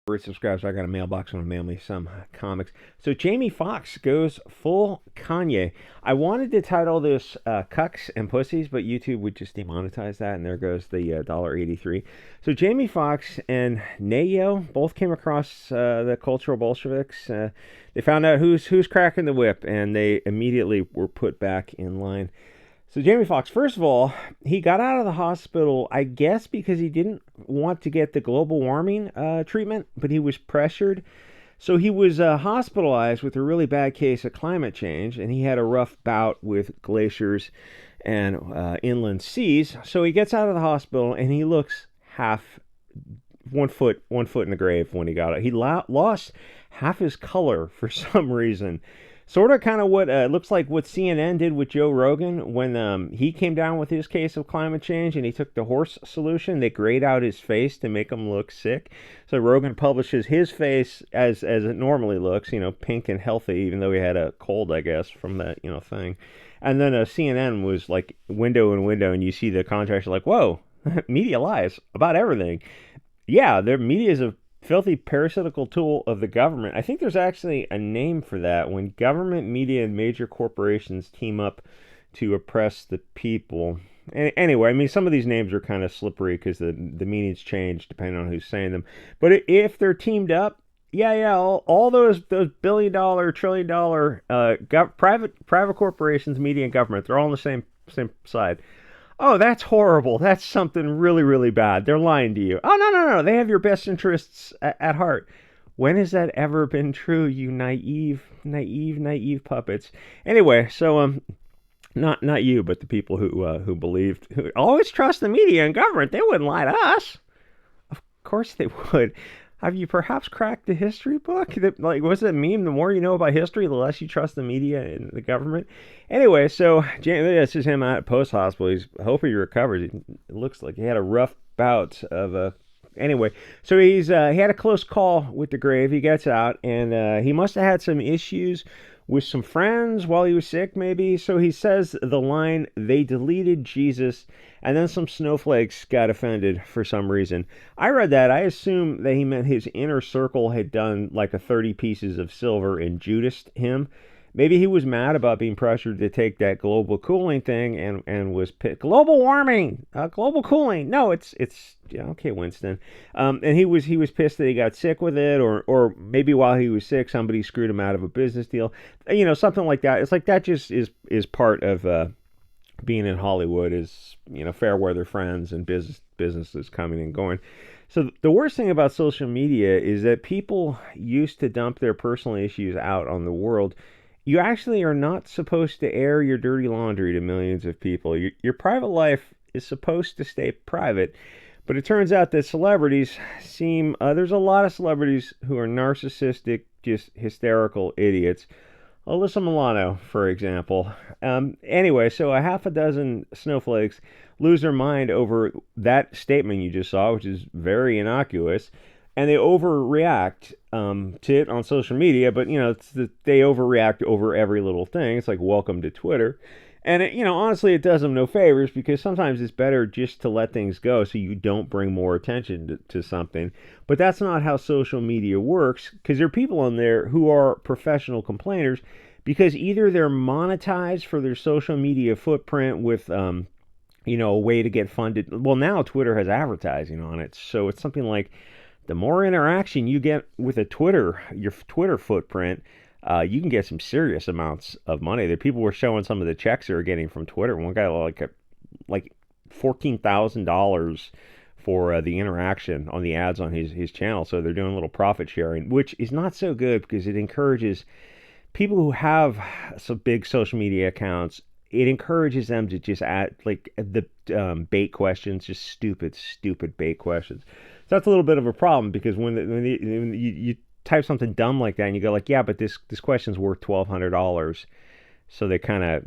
Subscribe so I got a mailbox want to mail me some comics. So Jaime Foxx goes full Kanye. I wanted to title this Cucks and Pussies, but YouTube would just demonetize that, and there goes the $1.83. So Jaime Foxx and Nayo both came across the cultural Bolsheviks. They found out who's cracking the whip, and they immediately were put back in line. So Jaime Foxx, first of all, he got out of the hospital, I guess, because he didn't want to get the global warming treatment, but he was pressured. So he was hospitalized with a really bad case of climate change, and he had a rough bout with glaciers and inland seas. So he gets out of the hospital, and he looks half 1 foot in the grave when he got out. He lost half his color for some reason. Sort of kind of what looks like what CNN did with Joe Rogan when he came down with his case of climate change and he took the horse solution. They grayed out his face to make him look sick. So Rogan publishes his face as it normally looks, pink and healthy, even though he had a cold, I guess, from that, thing. And then CNN was like window in window, and you see the contracts like, whoa, media lies about everything. Yeah, their media is a filthy parasitical tool of the government. I think there's actually a name for that when government, media, and major corporations team up to oppress the people. Anyway, I mean, some of these names are kind of slippery because the meanings change depending on who's saying them. But if they're teamed up, all those billion-dollar, trillion-dollar private corporations, media, and government, they're all on the same side. Oh, that's horrible. That's something really, really bad. They're lying to you. Oh, no. They have your best interests at heart. When has that ever been true, you naive puppets? Anyway, so not you, but the people who believed, who always trust the media and government. They wouldn't lie to us. Of course they would. Have you perhaps cracked the history book? What's that meme? The more you know about history, the less you trust the media and the government. Anyway, so this is him out at post hospital. I hope he recovers. It looks like he had a rough bout of Anyway, so he had a close call with the grave. He gets out, and he must have had some issues with some friends while he was sick, maybe. So he says the line, "They deleted Jesus," and then some snowflakes got offended for some reason. I read that. I assume that he meant his inner circle had done like a 30 pieces of silver and Judased him. Maybe he was mad about being pressured to take that global cooling thing and was pissed. Global warming, global cooling. No, it's okay, Winston. And he was pissed that he got sick with it, or maybe while he was sick, somebody screwed him out of a business deal. Something like that. It's like that just is part of being in Hollywood, is fair weather friends and businesses coming and going. So the worst thing about social media is that people used to dump their personal issues out on the world. You actually are not supposed to air your dirty laundry to millions of people. Your private life is supposed to stay private. But it turns out that celebrities there's a lot of celebrities who are narcissistic, just hysterical idiots. Alyssa Milano, for example. Anyway, so a half a dozen snowflakes lose their mind over that statement you just saw, which is very innocuous. And they overreact to it on social media, but they overreact over every little thing. It's like welcome to Twitter, and honestly, it does them no favors, because sometimes it's better just to let things go so you don't bring more attention to something. But that's not how social media works, because there are people on there who are professional complainers, because either they're monetized for their social media footprint with a way to get funded. Well, now Twitter has advertising on it, so it's something like, the more interaction you get with your Twitter footprint, you can get some serious amounts of money. The people were showing some of the checks they were getting from Twitter. One guy like $14,000 for the interaction on the ads on his channel. So they're doing a little profit sharing, which is not so good because it encourages people who have some big social media accounts. It encourages them to just add like the bait questions, just stupid bait questions. So that's a little bit of a problem, because when you type something dumb like that and you go like, yeah, but this question's worth $1,200, so they kind of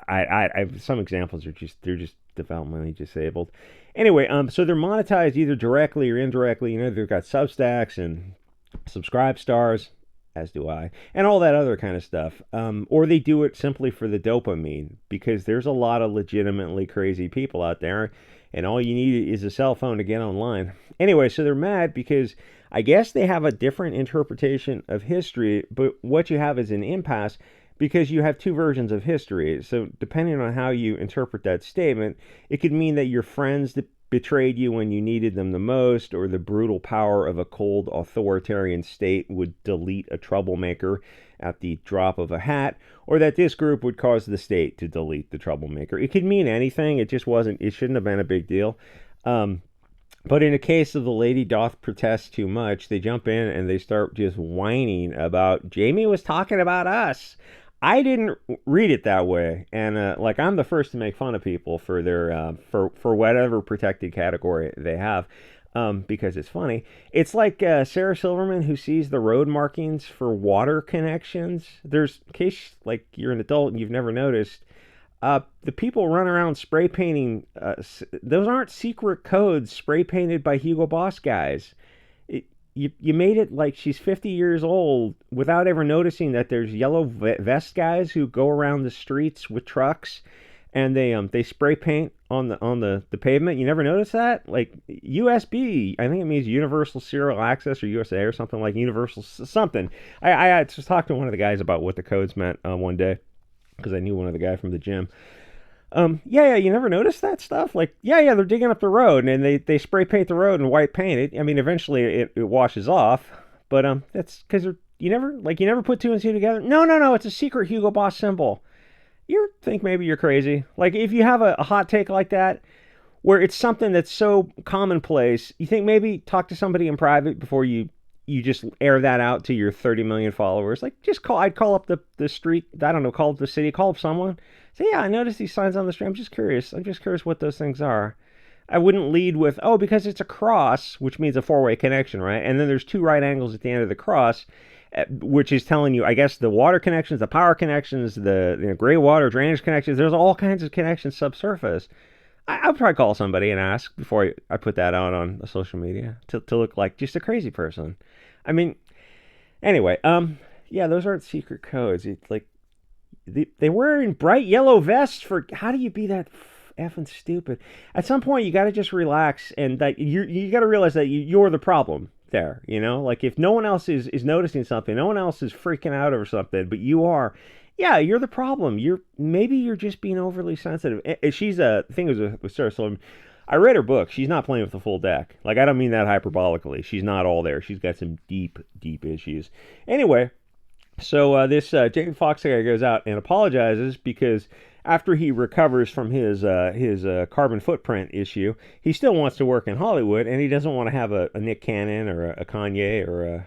I some examples they're just developmentally disabled. Anyway, so they're monetized either directly or indirectly. They've got Substacks and Subscribe Stars, as do I, and all that other kind of stuff. Or they do it simply for the dopamine, because there's a lot of legitimately crazy people out there. and all you need is a cell phone to get online. Anyway, so they're mad because I guess they have a different interpretation of history, but what you have is an impasse because you have two versions of history. So depending on how you interpret that statement, it could mean that your friends that betrayed you when you needed them the most, or the brutal power of a cold authoritarian state would delete a troublemaker at the drop of a hat, or that this group would cause the state to delete the troublemaker. It could mean anything. It just wasn't, it shouldn't have been a big deal. But in the case of the lady doth protest too much, they jump in and they start just whining about Jamie was talking about us. I didn't read it that way, and like I'm the first to make fun of people for their for whatever protected category they have, because it's funny. It's like Sarah Silverman who sees the road markings for water connections. There's, in case like you're an adult and you've never noticed, the people run around spray painting. Those aren't secret codes spray painted by Hugo Boss guys. You made it like she's 50 years old without ever noticing that there's yellow vest guys who go around the streets with trucks and they spray paint on the pavement. You never notice that? Like USB, I think it means Universal Serial Access, or USA or something, like Universal something. I just talked to one of the guys about what the codes meant one day because I knew one of the guys from the gym. Yeah, you never notice that stuff? Like, yeah, they're digging up the road, and they spray paint the road and white paint it. I mean, eventually it washes off, but that's because you never put two and two together. No, it's a secret Hugo Boss symbol. You think maybe you're crazy. Like, if you have a hot take like that, where it's something that's so commonplace, you think maybe talk to somebody in private before you just air that out to your 30 million followers. Like, I'd call up the street, I don't know, call up the city, call up someone. Say, yeah, I noticed these signs on the street. I'm just curious what those things are. I wouldn't lead with, because it's a cross, which means a four-way connection, right? And then there's two right angles at the end of the cross, which is telling you, I guess, the water connections, the power connections, the gray water drainage connections. There's all kinds of connections subsurface. I'd probably call somebody and ask before I put that out on social media to look like just a crazy person. I mean, anyway, yeah, those aren't secret codes. It's like they wearing bright yellow vests for. How do you be that effing stupid? At some point, you got to just relax, and that you got to realize that you're the problem there. You know, like if no one else is noticing something, no one else is freaking out over something, but you are. Yeah, you're the problem. Maybe you're just being overly sensitive. She's the thing with Sarah Silverman. I read her book. She's not playing with the full deck. Like, I don't mean that hyperbolically. She's not all there. She's got some deep, deep issues. Anyway, so this Jaime Foxx guy goes out and apologizes because after he recovers from his carbon footprint issue, he still wants to work in Hollywood, and he doesn't want to have a Nick Cannon or a Kanye or a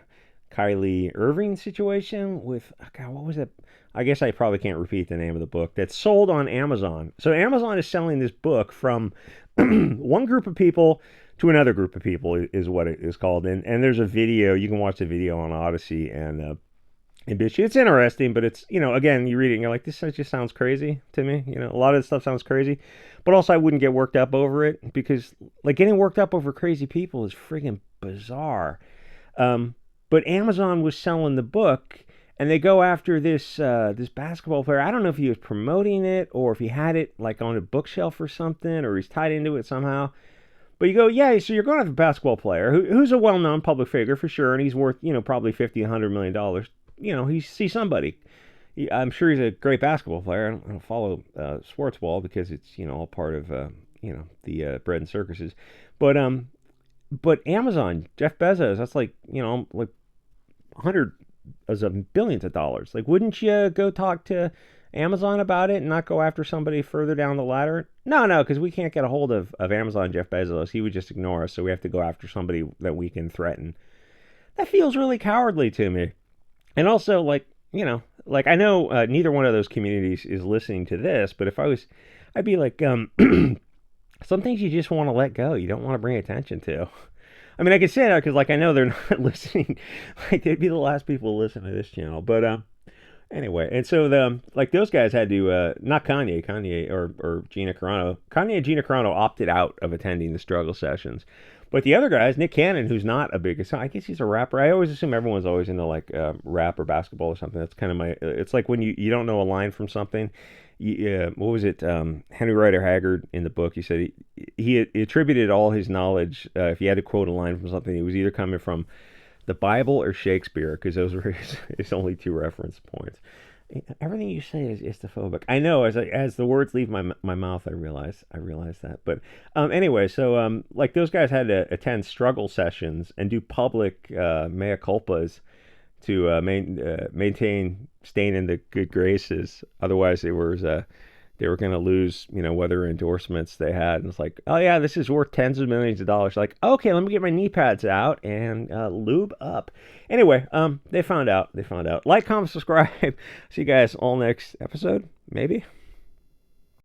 Kylie Irving situation with, God, what was that? I guess I probably can't repeat the name of the book. That's sold on Amazon. So Amazon is selling this book from one group of people to another group of people is what it is called. And there's a video. You can watch the video on Odyssey. And it's interesting, but it's, again, you read it and you're like, this just sounds crazy to me. A lot of this stuff sounds crazy. But also I wouldn't get worked up over it because, like, getting worked up over crazy people is friggin' bizarre. But Amazon was selling the book, and they go after this basketball player. I don't know if he was promoting it or if he had it like on a bookshelf or something, or he's tied into it somehow. But you go, yeah, so you're going after a basketball player who's a well-known public figure for sure, and he's worth, probably $50, $100 million. He's somebody. I'm sure he's a great basketball player. I don't follow sports ball because it's, all part of, the bread and circuses. But Amazon, Jeff Bezos, that's like, like hundreds of billions of dollars. Like, wouldn't you go talk to Amazon about it and not go after somebody further down the ladder? No, because we can't get a hold of Amazon Jeff Bezos. He would just ignore us, so we have to go after somebody that we can threaten. That feels really cowardly to me. And also, like, I know neither one of those communities is listening to this, but if I'd be like, some things you just want to let go. You don't want to bring attention to. I mean, I could say that because, like, I know they're not listening. Like, they'd be the last people to listen to this channel. But anyway, and so those guys had to not Kanye or Gina Carano. Kanye and Gina Carano opted out of attending the struggle sessions. But the other guys, Nick Cannon, who's not a big, I guess he's a rapper. I always assume everyone's always into like rap or basketball or something. That's kind of it's like when you don't know a line from something, what was it? Henry Rider Haggard in the book, he said he attributed all his knowledge. If he had to quote a line from something, it was either coming from the Bible or Shakespeare, because those were his only two reference points. Everything you say is istophobic. I know. As the words leave my mouth, I realize that. But anyway, so like those guys had to attend struggle sessions and do public mea culpas to maintain staying in the good graces. Otherwise, they were going to lose, whatever endorsements they had. And it's like, oh yeah, this is worth tens of millions of dollars. Like, okay, let me get my knee pads out and lube up. Anyway, they found out. Like, comment, subscribe. See you guys all next episode, maybe.